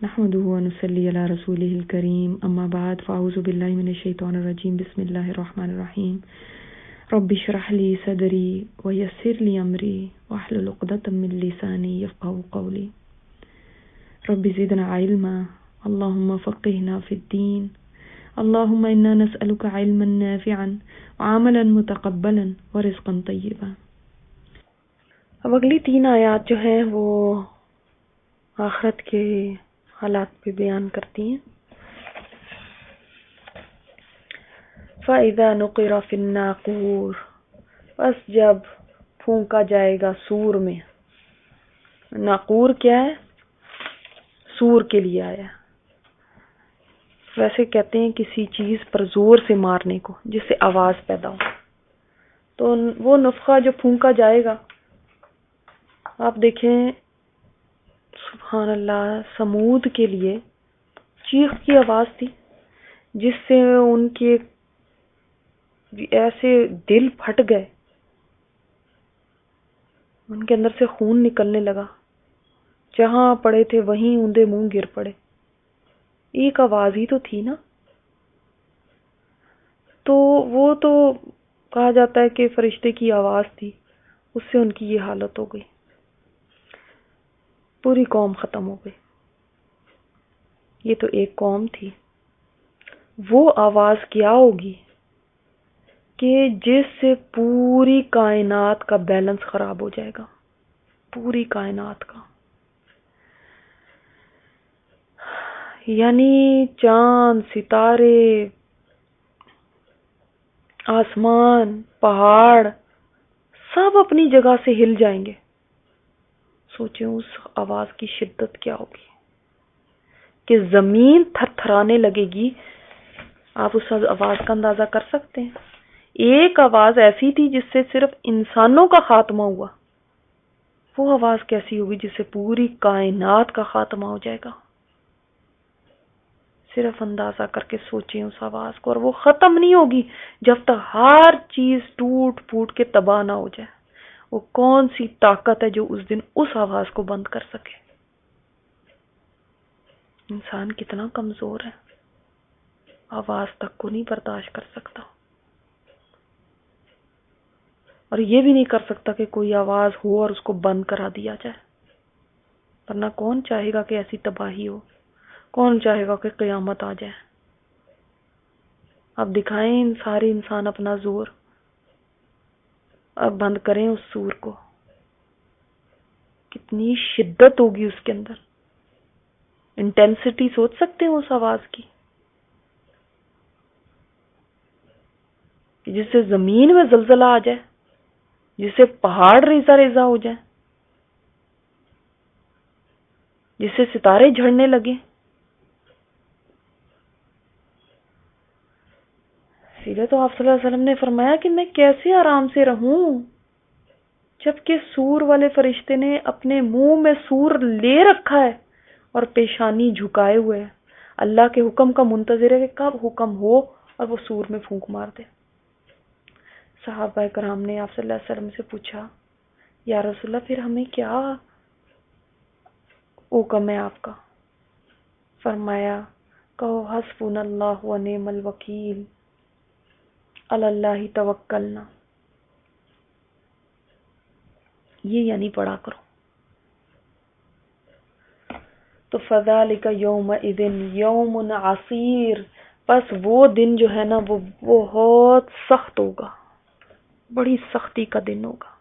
نحمده ونصلي على رسوله الكريم اما بعد فاعوذ بالله من الشيطان الرجيم بسم الله الرحمن الرحيم رب اشرح لي صدري ويسر لي امري واحلل عقدة من لساني يفقهوا قولي رب زدنا علما اللهم فقهنا في الدين اللهم انا نسألك علما نافعا وعملا متقبلا ورزقا طيبا۔ اب اگلی 3 آیات جو ہیں وہ آخرت کے حالات پہ بیان کرتی ہیں۔ فَإِذَا نُقِرَ فِي النَّاقُورِ، بس جب پھونکا جائے گا سور میں۔ ناقور کیا ہے؟ سور کے لیے آیا۔ ویسے کہتے ہیں کسی چیز پر زور سے مارنے کو جس سے آواز پیدا ہو، تو وہ نفخہ جو پھونکا جائے گا، آپ دیکھیں سبحان اللہ، سمود کے لیے چیخ کی آواز تھی جس سے ان کے ایسے دل پھٹ گئے، ان کے اندر سے خون نکلنے لگا، جہاں پڑے تھے وہیں اوندے منہ گر پڑے۔ ایک آواز ہی تو تھی نا، تو وہ تو کہا جاتا ہے کہ فرشتے کی آواز تھی، اس سے ان کی یہ حالت ہو گئی، پوری قوم ختم ہو گئی۔ یہ تو ایک قوم تھی، وہ آواز کیا ہوگی کہ جس سے پوری کائنات کا بیلنس خراب ہو جائے گا، پوری کائنات کا، یعنی چاند، ستارے، آسمان، پہاڑ سب اپنی جگہ سے ہل جائیں گے۔ سوچیں اس آواز کی شدت کیا ہوگی کہ زمین تھر تھرانے لگے گی۔ آپ اس آواز کا اندازہ کر سکتے ہیں؟ ایک آواز ایسی تھی جس سے صرف انسانوں کا خاتمہ ہوا، وہ آواز کیسی ہوگی جس سے پوری کائنات کا خاتمہ ہو جائے گا؟ صرف اندازہ کر کے سوچیں اس آواز کو، اور وہ ختم نہیں ہوگی جب تک ہر چیز ٹوٹ پھوٹ کے تباہ نہ ہو جائے۔ وہ کون سی طاقت ہے جو اس دن اس آواز کو بند کر سکے؟ انسان کتنا کمزور ہے، آواز تک کو نہیں برداشت کر سکتا، اور یہ بھی نہیں کر سکتا کہ کوئی آواز ہو اور اس کو بند کرا دیا جائے، ورنہ کون چاہے گا کہ ایسی تباہی ہو؟ کون چاہے گا کہ قیامت آ جائے؟ اب دکھائیں سارے انسان اپنا زور، اب بند کریں اس سور کو۔ کتنی شدت ہوگی اس کے اندر، انٹینسٹی سوچ سکتے ہیں اس آواز کی، جس سے زمین میں زلزلہ آ جائے، جس سے پہاڑ ریزہ ریزہ ہو جائے، جس سے ستارے جھڑنے لگے۔ اسی لیے تو آپ صلی اللہ علیہ وسلم نے فرمایا کہ میں کیسے آرام سے رہوں جبکہ سور والے فرشتے نے اپنے منہ میں سور لے رکھا ہے اور پیشانی جھکائے ہوئے ہے، اللہ کے حکم کا منتظر ہے کہ کب حکم ہو اور وہ سور میں پھونک مار دے۔ صحابہ کرام نے آپ صلی اللہ علیہ وسلم سے پوچھا، یا رسول اللہ پھر ہمیں کیا حکم ہے آپ کا؟ فرمایا، کہو حسبنا اللہ و نعم الوکیل، علی اللہ توکلنا، یہ یعنی پڑھا کرو۔ تو فذالک یومئذ یوم عسیر، بس وہ دن جو ہے نا وہ بہت سخت ہوگا، بڑی سختی کا دن ہوگا۔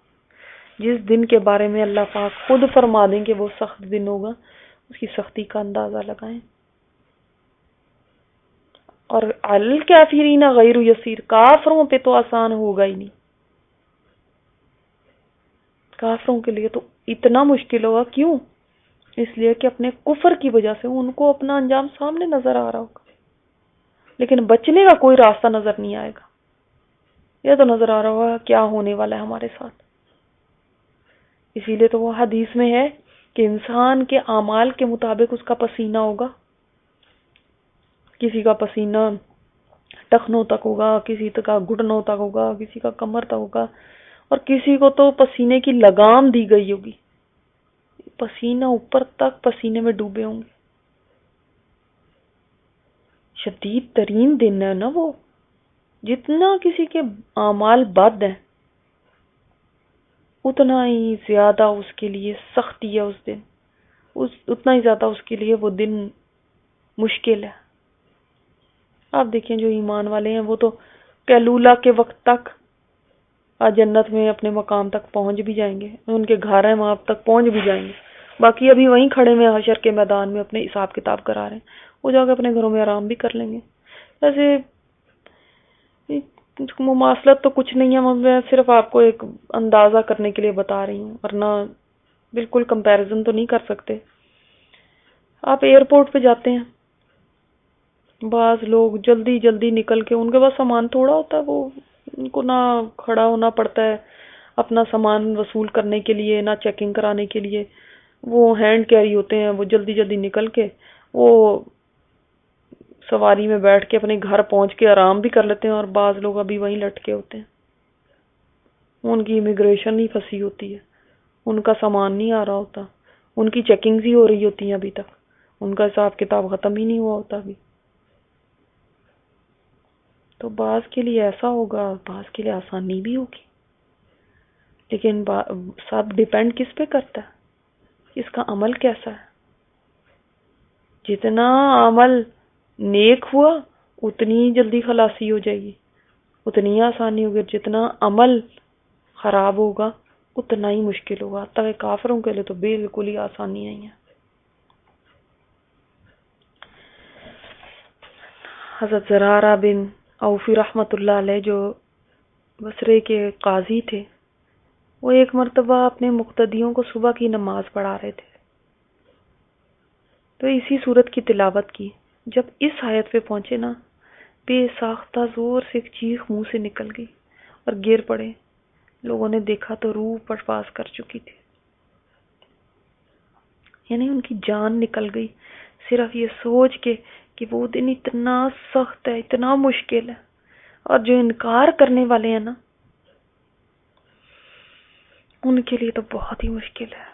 جس دن کے بارے میں اللہ پاک خود فرما دیں کہ وہ سخت دن ہوگا، اس کی سختی کا اندازہ لگائیں۔ اور علی الکافرین غیر یسیر، کافروں پہ تو آسان ہوگا ہی نہیں، کافروں کے لیے تو اتنا مشکل ہوگا۔ کیوں؟ اس لیے کہ اپنے کفر کی وجہ سے ان کو اپنا انجام سامنے نظر آ رہا ہوگا، لیکن بچنے کا کوئی راستہ نظر نہیں آئے گا۔ یہ تو نظر آ رہا ہوگا کیا ہونے والا ہے ہمارے ساتھ۔ اسی لیے تو وہ حدیث میں ہے کہ انسان کے اعمال کے مطابق اس کا پسینہ ہوگا، کسی کا پسینہ ٹخنوں تک ہوگا، کسی کا گھٹنوں تک ہوگا، کسی کا کمر تک ہوگا، اور کسی کو تو پسینے کی لگام دی گئی ہوگی، پسینہ اوپر تک پسینے میں ڈوبے ہوں گے۔ شدید ترین دن ہے نا وہ. جتنا کسی کے اعمال بد ہیں اتنا ہی زیادہ اس کے لیے سختی ہے اس دن، اتنا ہی زیادہ اس کے لیے وہ دن مشکل ہے. آپ دیکھیں جو ایمان والے ہیں وہ تو کیلولہ کے وقت تک جنت میں اپنے مقام تک پہنچ بھی جائیں گے، ان کے گھر ہیں وہاں تک پہنچ بھی جائیں گے. باقی ابھی وہیں کھڑے میں حشر کے میدان میں اپنے حساب کتاب کرا رہے ہیں، وہ جا کے اپنے گھروں میں آرام بھی کر لیں گے. ویسے مماثلت تو کچھ نہیں ہے، میں صرف آپ کو ایک اندازہ کرنے کے لیے بتا رہی ہوں، ورنہ بالکل کمپیریزن تو نہیں کر سکتے. آپ ایئرپورٹ پہ جاتے ہیں، بعض لوگ جلدی جلدی نکل کے، ان کے پاس سامان تھوڑا ہوتا ہے، وہ ان کو نہ کھڑا ہونا پڑتا ہے اپنا سامان وصول کرنے کے لیے، نہ چیکنگ کرانے کے لیے، وہ ہینڈ کیری ہوتے ہیں، وہ جلدی جلدی نکل کے وہ سواری میں بیٹھ کے اپنے گھر پہنچ کے آرام بھی کر لیتے ہیں. اور بعض لوگ ابھی وہیں لٹکے ہوتے ہیں، ان کی امیگریشن نہیں پھنسی ہوتی ہے، ان کا سامان نہیں آ رہا ہوتا، ان کی چیکنگز ہی ہو رہی ہوتی ہیں، ابھی تک ان کا حساب کتاب ختم ہی نہیں ہوا ہوتا ابھی. تو بعض کے لیے ایسا ہوگا، بعض کے لیے آسانی بھی ہوگی، لیکن سب ڈیپینڈ کس پہ کرتا ہے، اس کا عمل کیسا ہے. جتنا عمل نیک ہوا اتنی جلدی خلاصی ہو جائے گی، اتنی آسانی ہوگی. جتنا عمل خراب ہوگا اتنا ہی مشکل ہوگا. تب کافروں کے لیے تو بالکل ہی آسانی نہیں ہے. حضرت زرارہ بن اوفی رحمت اللہ علیہ جو بصرے کے قاضی تھے، وہ ایک مرتبہ اپنے مقتدیوں کو صبح کی نماز پڑھا رہے تھے، تو اسی صورت کی تلاوت کی. جب اس آیت پہ پہنچے نا، بے ساختہ زور سے ایک چیخ منہ سے نکل گئی اور گر پڑے. لوگوں نے دیکھا تو روح پرواز کر چکی تھی، یعنی ان کی جان نکل گئی صرف یہ سوچ کے کہ وہ دن اتنا سخت ہے، اتنا مشکل ہے. اور جو انکار کرنے والے ہیں نا، ان کے لیے تو بہت ہی مشکل ہے.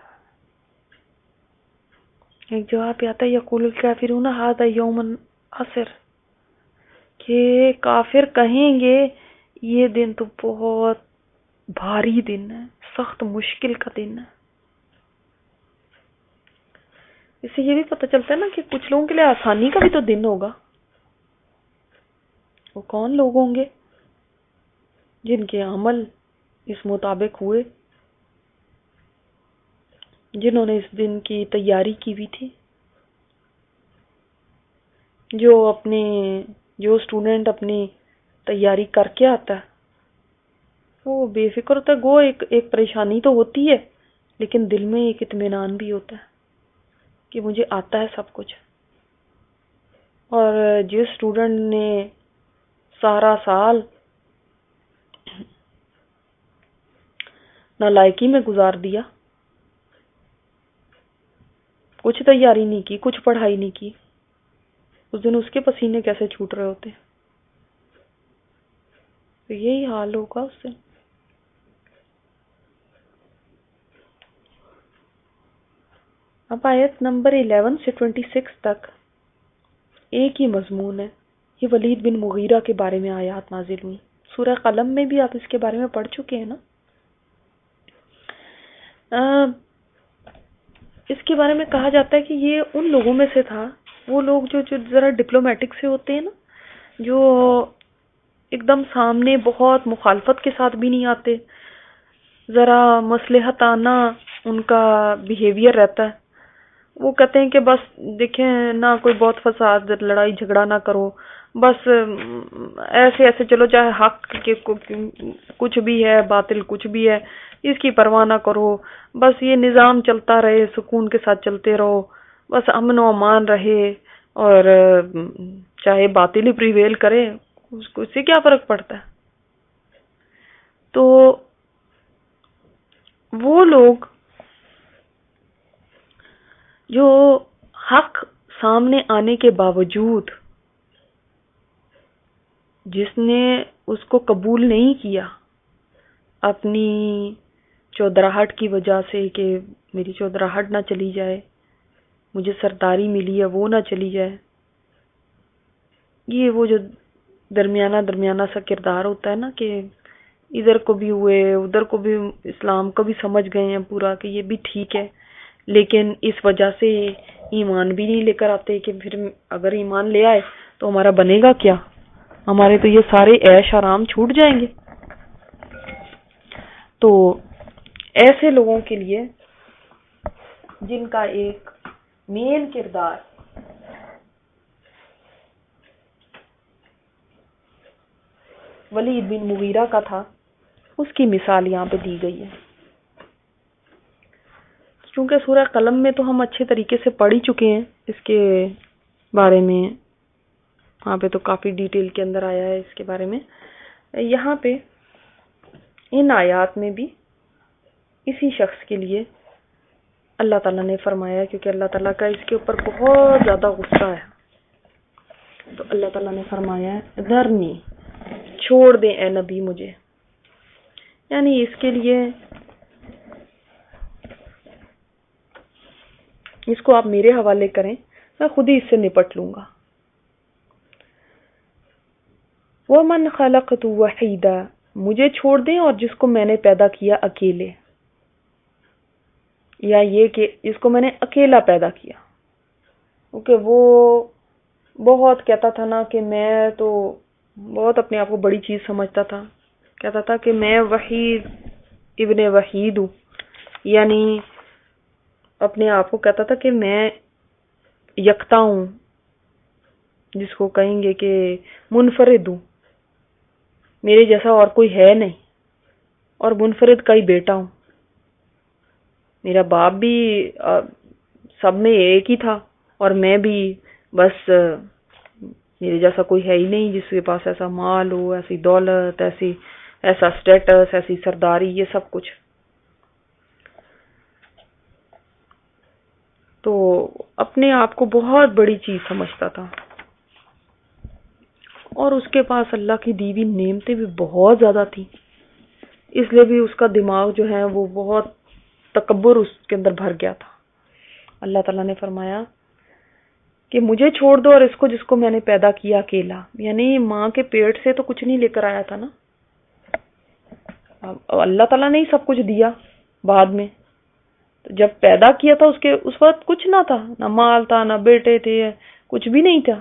ایک جواب پہ آتا ہے یقول الکافرون ھذا یوم عسر، کہ کافر کہیں گے یہ دن تو بہت بھاری دن ہے، سخت مشکل کا دن ہے. اس سے یہ بھی پتہ چلتا ہے نا کہ کچھ لوگوں کے لیے آسانی کا بھی تو دن ہوگا. وہ کون لوگ ہوں گے جن کے عمل اس مطابق ہوئے، جنہوں نے اس دن کی تیاری کی ہوئی تھی. جو اسٹوڈنٹ اپنی تیاری کر کے آتا ہے وہ بے فکر ہوتا ہے. گو ایک پریشانی تو ہوتی ہے، لیکن دل میں ایک اطمینان بھی ہوتا ہے کہ مجھے آتا ہے سب کچھ. اور جس اسٹوڈنٹ نے سارا سال نالائکی میں گزار دیا، کچھ تیاری نہیں کی، کچھ پڑھائی نہیں کی، اس دن اس کے پسینے کیسے چھوٹ رہے ہوتے. تو یہی حال ہوگا اس سے. اب آیت نمبر 11 سے 26 تک ایک ہی مضمون ہے. یہ ولید بن مغیرہ کے بارے میں آیات نازل ہوئی. سورہ قلم میں بھی آپ اس کے بارے میں پڑھ چکے ہیں نا. اس کے بارے میں کہا جاتا ہے کہ یہ ان لوگوں میں سے تھا، وہ لوگ جو ذرا ڈپلومیٹک سے ہوتے ہیں نا، جو ایک دم سامنے بہت مخالفت کے ساتھ بھی نہیں آتے، ذرا مصلحتانہ ان کا بیہیویئر رہتا ہے. وہ کہتے ہیں کہ بس دیکھیں نہ کوئی بہت فساد لڑائی جھگڑا نہ کرو، بس ایسے ایسے چلو، چاہے حق کے کچھ بھی ہے باطل کچھ بھی ہے اس کی پرواہ نہ کرو، بس یہ نظام چلتا رہے، سکون کے ساتھ چلتے رہو، بس امن و امان رہے، اور چاہے باطل ہی پریویل کرے اس سے کیا فرق پڑتا ہے. تو وہ لوگ جو حق سامنے آنے کے باوجود جس نے اس کو قبول نہیں کیا اپنی چودراہٹ کی وجہ سے، کہ میری چودراہٹ نہ چلی جائے، مجھے سرداری ملی ہے وہ نہ چلی جائے، یہ وہ جو درمیانہ سا کردار ہوتا ہے نا کہ ادھر کو بھی ہوئے ادھر کو بھی اسلام کو بھی سمجھ گئے ہیں پورا کہ یہ بھی ٹھیک ہے، لیکن اس وجہ سے ایمان بھی نہیں لے کر آتے کہ پھر اگر ایمان لے آئے تو ہمارا بنے گا کیا، ہمارے تو یہ سارے عیش آرام چھوٹ جائیں گے۔ تو ایسے لوگوں کے لیے جن کا ایک مین کردار ولید بن مغیرہ کا تھا، اس کی مثال یہاں پہ دی گئی ہے۔ چونکہ سورہ قلم میں تو ہم اچھے طریقے سے پڑھ ہی چکے ہیں اس کے بارے میں، وہاں پہ تو کافی ڈیٹیل کے اندر آیا ہے اس کے بارے میں، یہاں پہ ان آیات میں بھی اسی شخص کے لیے اللہ تعالیٰ نے فرمایا، کیونکہ اللہ تعالیٰ کا اس کے اوپر بہت زیادہ غصہ ہے، تو اللہ تعالیٰ نے فرمایا ذرنی، چھوڑ دیں اے نبی مجھے، یعنی اس کے لیے اس کو آپ میرے حوالے کریں، میں خود ہی اس سے نپٹ لوں گا۔ وَمَنْ خَلَقْتُ وَحِيدًا، مجھے چھوڑ دیں اور جس کو میں نے پیدا کیا اکیلے، یا یہ کہ اس کو میں نے اکیلا پیدا کیا، کیونکہ وہ بہت کہتا تھا نا کہ میں تو بہت اپنے آپ کو بڑی چیز سمجھتا تھا، کہتا تھا کہ میں وحید ابن وحید ہوں، یعنی اپنے آپ کو کہتا تھا کہ میں یکتا ہوں، جس کو کہیں گے کہ منفرد ہوں، میرے جیسا اور کوئی ہے نہیں، اور منفرد کا ہی بیٹا ہوں، میرا باپ بھی سب میں ایک ہی تھا اور میں بھی، بس میرے جیسا کوئی ہے ہی نہیں جس کے پاس ایسا مال ہو، ایسی دولت، ایسا سٹیٹس، ایسی سرداری، یہ سب کچھ۔ تو اپنے آپ کو بہت بڑی چیز سمجھتا تھا، اور اس کے پاس اللہ کی دی ہوئی نعمتیں بھی بہت زیادہ تھیں، اس لیے بھی اس کا دماغ جو ہے وہ بہت تکبر اس کے اندر بھر گیا تھا۔ اللہ تعالیٰ نے فرمایا کہ مجھے چھوڑ دو اور اس کو جس کو میں نے پیدا کیا اکیلا، یعنی ماں کے پیٹ سے تو کچھ نہیں لے کر آیا تھا نا، اللہ تعالیٰ نے ہی سب کچھ دیا بعد میں، تو جب پیدا کیا تھا اس وقت کچھ نہ تھا، نہ مال تھا، نہ بیٹے تھے، کچھ بھی نہیں تھا،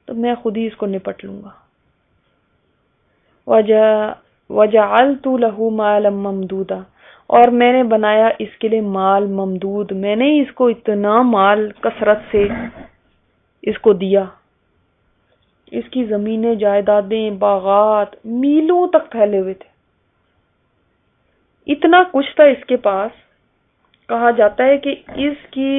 تو میں خود ہی اس کو نپٹ لوں گا۔ وَجَعَلْتُ لَهُ مَالًا مَمْدُودًا، اور میں نے بنایا اس کے لیے مال ممدود، میں نے اس کو اتنا مال کثرت سے اس کو دیا، اس کی زمینیں، جائیدادیں، باغات میلوں تک پھیلے ہوئے تھے، اتنا کچھ تھا اس کے پاس۔ کہا جاتا ہے کہ اس کی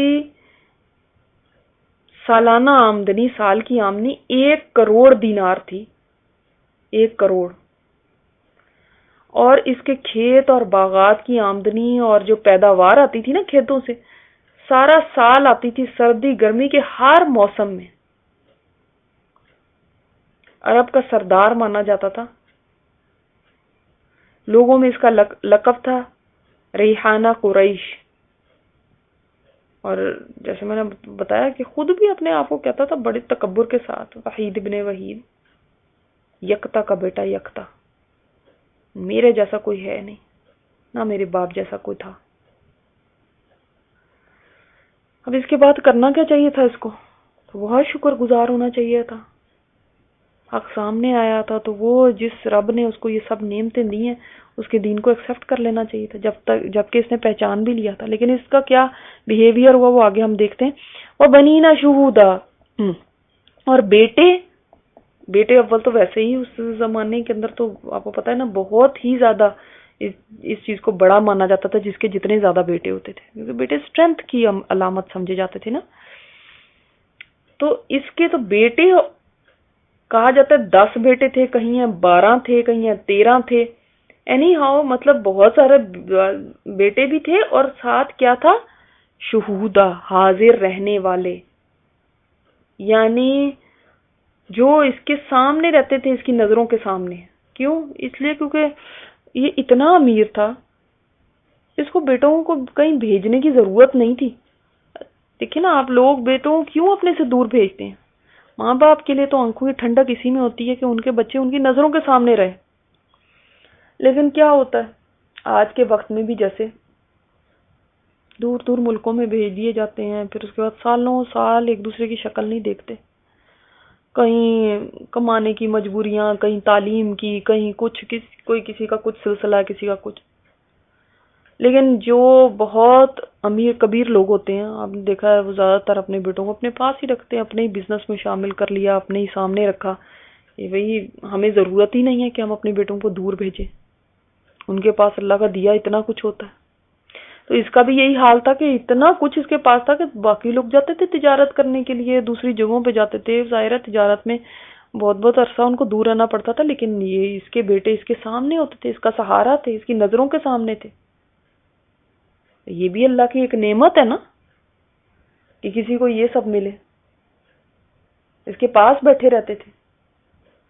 سالانہ آمدنی، سال کی آمدنی 1 کروڑ دینار تھی، 1 کروڑ، اور اس کے کھیت اور باغات کی آمدنی اور جو پیداوار آتی تھی نا کھیتوں سے، سارا سال آتی تھی، سردی گرمی کے ہر موسم میں۔ عرب کا سردار مانا جاتا تھا، لوگوں میں اس کا لقب تھا ریحانہ قریش، اور جیسے میں نے بتایا کہ خود بھی اپنے آپ کو کہتا تھا بڑے تکبر کے ساتھ، وحید ابن وحید، یکتا کا بیٹا یکتا، میرے جیسا کوئی ہے نہیں، نہ میرے باپ جیسا کوئی تھا۔ اب اس کے بعد کرنا کیا چاہیے تھا اس کو؟ تو بہت شکر گزار ہونا چاہیے تھا، حق سامنے آیا تھا تو وہ جس رب نے اس کو یہ سب نعمتیں دی ہیں اس کے دین کو ایکسیپٹ کر لینا چاہیے تھا، جبکہ اس نے پہچان بھی لیا تھا، لیکن اس کا کیا بیہیویئر ہوا وہ آگے ہم دیکھتے ہیں۔ وہ بنینا شہودا، اور بیٹے اول تو ویسے ہی اس زمانے کے اندر تو آپ کو پتا ہے نا بہت ہی زیادہ اس چیز کو بڑا مانا جاتا تھا جس کے جتنے زیادہ بیٹے ہوتے تھے، کیونکہ بیٹے اسٹرینتھ کی علامت سمجھے جاتے تھے نا۔ تو اس کے تو بیٹے کہا جاتا ہے 10 بیٹے تھے، کہیں 12 تھے، کہیں 13 تھے، اینی ہاؤ مطلب بہت سارے بیٹے بھی تھے، اور ساتھ کیا تھا؟ شہودا، حاضر رہنے والے، یعنی جو اس کے سامنے رہتے تھے، اس کی نظروں کے سامنے۔ کیوں؟ اس لیے کیونکہ یہ اتنا امیر تھا، اس کو بیٹوں کو کہیں بھیجنے کی ضرورت نہیں تھی۔ دیکھیں نا آپ لوگ بیٹوں کیوں اپنے سے دور بھیجتے ہیں؟ ماں باپ کے لیے تو آنکھوں کی ٹھنڈک اسی میں ہوتی ہے کہ ان کے بچے ان کی نظروں کے سامنے رہے. لیکن کیا ہوتا ہے آج کے وقت میں بھی، جیسے دور دور ملکوں میں بھیج دیے جاتے ہیں، پھر اس کے بعد سالوں سال ایک دوسرے کی شکل نہیں دیکھتے. کہیں کمانے کی مجبوریاں، کہیں تعلیم کی، کہیں کچھ، کوئی کسی کا کچھ سلسلہ، کسی کا کچھ. لیکن جو بہت امیر کبیر لوگ ہوتے ہیں، آپ نے دیکھا ہے، وہ زیادہ تر اپنے بیٹوں کو اپنے پاس ہی رکھتے ہیں، اپنے ہی بزنس میں شامل کر لیا، اپنے ہی سامنے رکھا. یہ وہی، ہمیں ضرورت ہی نہیں ہے کہ ہم اپنے بیٹوں کو دور بھیجیں. ان کے پاس اللہ کا دیا اتنا کچھ ہوتا ہے. تو اس کا بھی یہی حال تھا کہ اتنا کچھ اس کے پاس تھا کہ باقی لوگ جاتے تھے تجارت کرنے کے لیے، دوسری جگہوں پہ جاتے تھے. ظاہر ہے تجارت میں بہت بہت عرصہ ان کو دور رہنا پڑتا تھا، لیکن یہ اس کے بیٹے اس کے سامنے ہوتے تھے، اس کا سہارا تھے، اس کی نظروں کے سامنے تھے. یہ بھی اللہ کی ایک نعمت ہے نا کہ کسی کو یہ سب ملے. اس کے پاس بیٹھے رہتے تھے،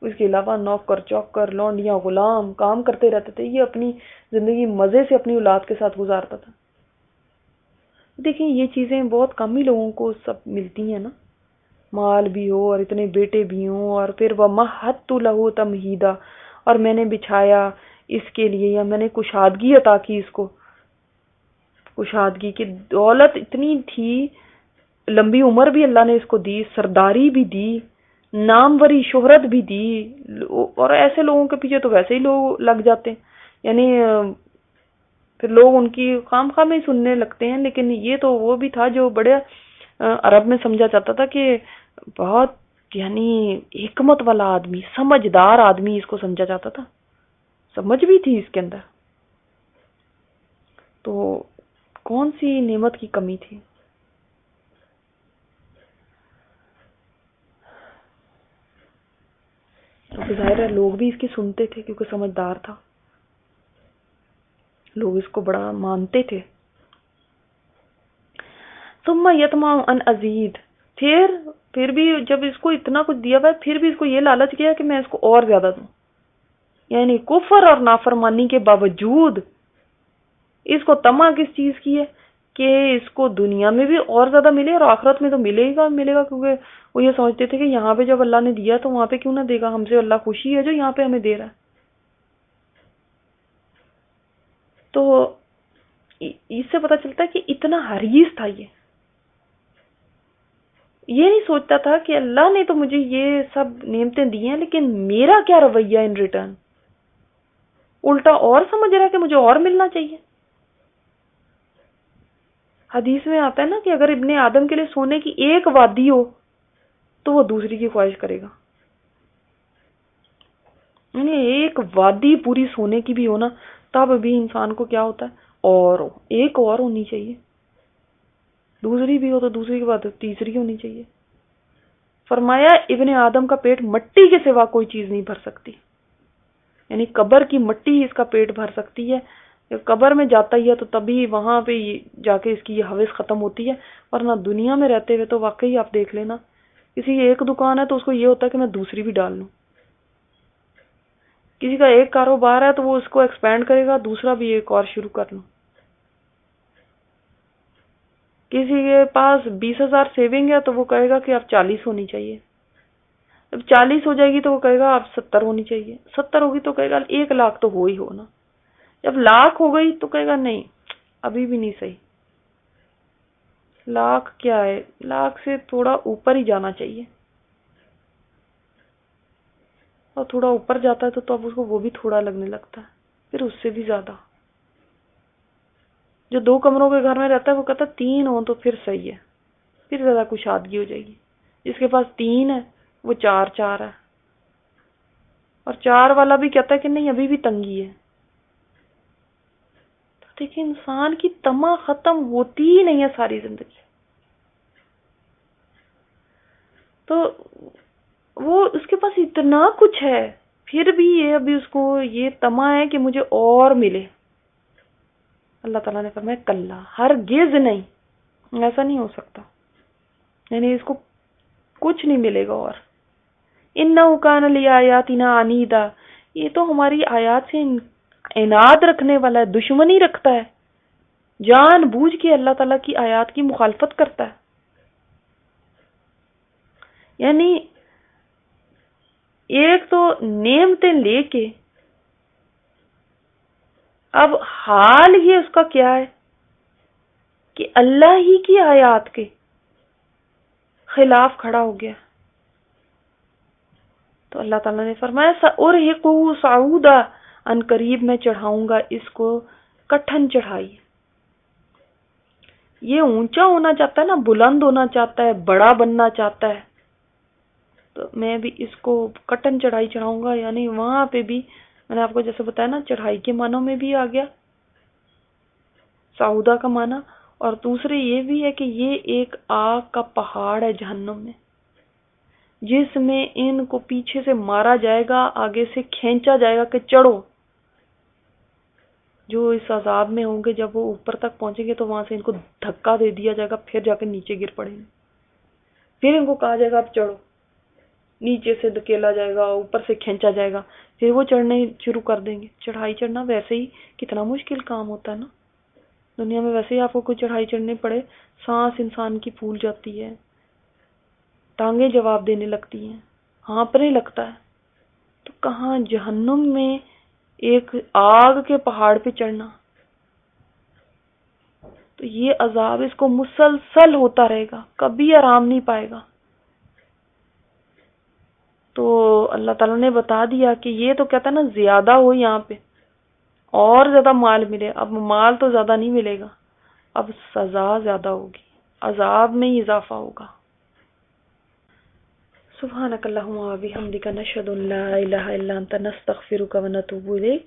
اس کے علاوہ نوکر چوکر لونڈیاں غلام کام کرتے رہتے تھے. یہ اپنی زندگی مزے سے اپنی اولاد کے ساتھ گزارتا تھا. دیکھیں یہ چیزیں بہت کم ہی لوگوں کو سب ملتی ہیں نا، مال بھی ہو اور اتنے بیٹے بھی ہوں، اور پھر وَمَهَّدتُّ لَهُ تَمْهِيدًا، اور میں نے بچھایا اس کے لیے، یا میں نے کشادگی عطا کی اس کو. کشادگی کی دولت اتنی تھی، لمبی عمر بھی اللہ نے اس کو دی، سرداری بھی دی، ناموری شہرت بھی دی. اور ایسے لوگوں کے پیچھے تو ویسے ہی لوگ لگ جاتے ہیں، یعنی پھر لوگ ان کی خام خواہ میں ہی سننے لگتے ہیں. لیکن یہ تو وہ بھی تھا جو بڑے عرب میں سمجھا جاتا تھا کہ بہت یعنی حکمت والا آدمی، سمجھدار آدمی اس کو سمجھا جاتا تھا. سمجھ بھی تھی اس کے اندر. تو کون سی نعمت کی کمی تھی؟ تو ظاہر ہے لوگ بھی اس کی سنتے تھے کیونکہ سمجھدار تھا، لوگ اس کو بڑا مانتے تھے. ثم یطمع ان ازید، پھر بھی جب اس کو اتنا کچھ دیا ہوا ہے، پھر بھی اس کو یہ لالچ کیا کہ میں اس کو اور زیادہ دوں. یعنی کفر اور نافرمانی کے باوجود اس کو طمع کس چیز کی ہے کہ اس کو دنیا میں بھی اور زیادہ ملے، اور آخرت میں تو ملے گا، کیونکہ وہ یہ سمجھتے تھے کہ یہاں پہ جب اللہ نے دیا تو وہاں پہ کیوں نہ دے گا. ہم سے اللہ خوشی ہے جو یہاں پہ ہمیں دے رہا ہے. تو اس سے پتا چلتا ہے کہ اتنا ہرگز تھا یہ نہیں سوچتا تھا کہ اللہ نے تو مجھے یہ سب نعمتیں دی ہیں، لیکن میرا کیا رویہ ان ریٹرن. الٹا اور سمجھ رہا ہے کہ مجھے اور ملنا چاہیے. حدیث میں آتا ہے نا کہ اگر ابن آدم کے لیے سونے کی ایک وادی ہو تو وہ دوسری کی خواہش کرے گا. یعنی ایک وادی پوری سونے کی بھی ہونا تب بھی انسان کو کیا ہوتا ہے، اور ایک اور ہونی چاہیے. دوسری بھی ہو تو دوسری کے بعد تیسری ہونی چاہیے. فرمایا ابن آدم کا پیٹ مٹی کے سوا کوئی چیز نہیں بھر سکتی. یعنی قبر کی مٹی اس کا پیٹ بھر سکتی ہے. قبر میں جاتا ہی ہے تو تبھی وہاں پہ جا کے اس کی یہ حوث ختم ہوتی ہے، ورنہ دنیا میں رہتے ہوئے تو واقعی آپ دیکھ لینا، کسی ایک دکان ہے تو اس کو یہ ہوتا ہے کہ میں دوسری بھی ڈال لوں. کسی کا ایک کاروبار ہے تو وہ اس کو ایکسپینڈ کرے گا، دوسرا بھی ایک اور شروع کر لوں. کسی کے پاس 20,000 سیونگ ہے تو وہ کہے گا کہ اب 40 ہونی چاہیے. جب 40 ہو جائے گی تو وہ کہے گا اب 70 ہونی چاہیے. 70 ہوگی تو کہے گا 1,00,000 تو ہو ہی ہونا. جب 1,00,000 ہو گئی تو کہے گا نہیں ابھی بھی نہیں صحیح. 1,00,000 کیا ہے، 1,00,000 سے تھوڑا اوپر ہی جانا چاہیے. اور تھوڑا اوپر جاتا ہے تو اب اس کو وہ بھی تھوڑا لگنے لگتا ہے، پھر اس سے بھی زیادہ. جو 2 کمروں کے گھر میں رہتا ہے وہ کہتا ہے 3 ہوں تو پھر صحیح ہے، پھر زیادہ کشادگی ہو جائے گی. جس کے پاس 3 ہے وہ 4 ہے، اور 4 والا بھی کہتا ہے کہ نہیں ابھی بھی تنگی ہے. تو دیکھیں انسان کی طمع ختم ہوتی ہی نہیں ہے ساری زندگی. تو وہ اس کے پاس اتنا کچھ ہے، پھر بھی یہ ابھی اس کو یہ طمع ہے کہ مجھے اور ملے. اللہ تعالیٰ نے فرمایا کلا، ہرگز نہیں، ایسا نہیں ہو سکتا. یعنی اس کو کچھ نہیں ملے گا. اور اِنَّهُ كَانَ لِآيَاتِنَا عَنِيدًا، یہ تو ہماری آیات سے عناد رکھنے والا ہے، دشمنی رکھتا ہے، جان بوجھ کے اللہ تعالیٰ کی آیات کی مخالفت کرتا ہے. یعنی ایک تو نعمتیں لے کے اب حال یہ اس کا کیا ہے کہ اللہ ہی کی آیات کے خلاف کھڑا ہو گیا. تو اللہ تعالیٰ نے فرمایا سأرہقہ صعودا، ان قریب میں چڑھاؤں گا اس کو کٹھن چڑھائی. یہ اونچا ہونا چاہتا ہے نا، بلند ہونا چاہتا ہے، بڑا بننا چاہتا ہے، تو میں بھی اس کو کٹن چڑھائی چڑھاؤں گا. یعنی وہاں پہ بھی میں نے آپ کو جیسے بتایا نا، چڑھائی کے معنوں میں بھی آ گیا سعودہ کا معنی، اور دوسرے یہ بھی ہے کہ یہ ایک آگ کا پہاڑ ہے جہنم میں، جس میں ان کو پیچھے سے مارا جائے گا، آگے سے کھینچا جائے گا کہ چڑھو. جو اس عذاب میں ہوں گے جب وہ اوپر تک پہنچیں گے تو وہاں سے ان کو دھکا دے دیا جائے گا، پھر جا کے نیچے گر پڑیں گے، پھر ان کو کہا جائے گا اب چڑھو، نیچے سے دھکیلا جائے گا، اوپر سے کھینچا جائے گا، پھر وہ چڑھنے شروع کر دیں گے. چڑھائی چڑھنا ویسے ہی کتنا مشکل کام ہوتا ہے نا. دنیا میں ویسے ہی آپ کو کوئی چڑھائی چڑھنے پڑے، سانس انسان کی پھول جاتی ہے، ٹانگیں جواب دینے لگتی ہیں، ہانپنے لگتا ہے. تو کہاں جہنم میں ایک آگ کے پہاڑ پہ چڑھنا. تو یہ عذاب اس کو مسلسل ہوتا رہے گا، کبھی آرام نہیں پائے گا. تو اللہ تعالیٰ نے بتا دیا کہ یہ تو کہتا ہے نا زیادہ ہو یہاں پہ اور زیادہ مال ملے. اب مال تو زیادہ نہیں ملے گا، اب سزا زیادہ ہوگی، عذاب میں ہی اضافہ ہوگا. سبحانک اللہم و بحمدک نشہد ان لا الہ الا انت نستغفرک و نتوب الیک.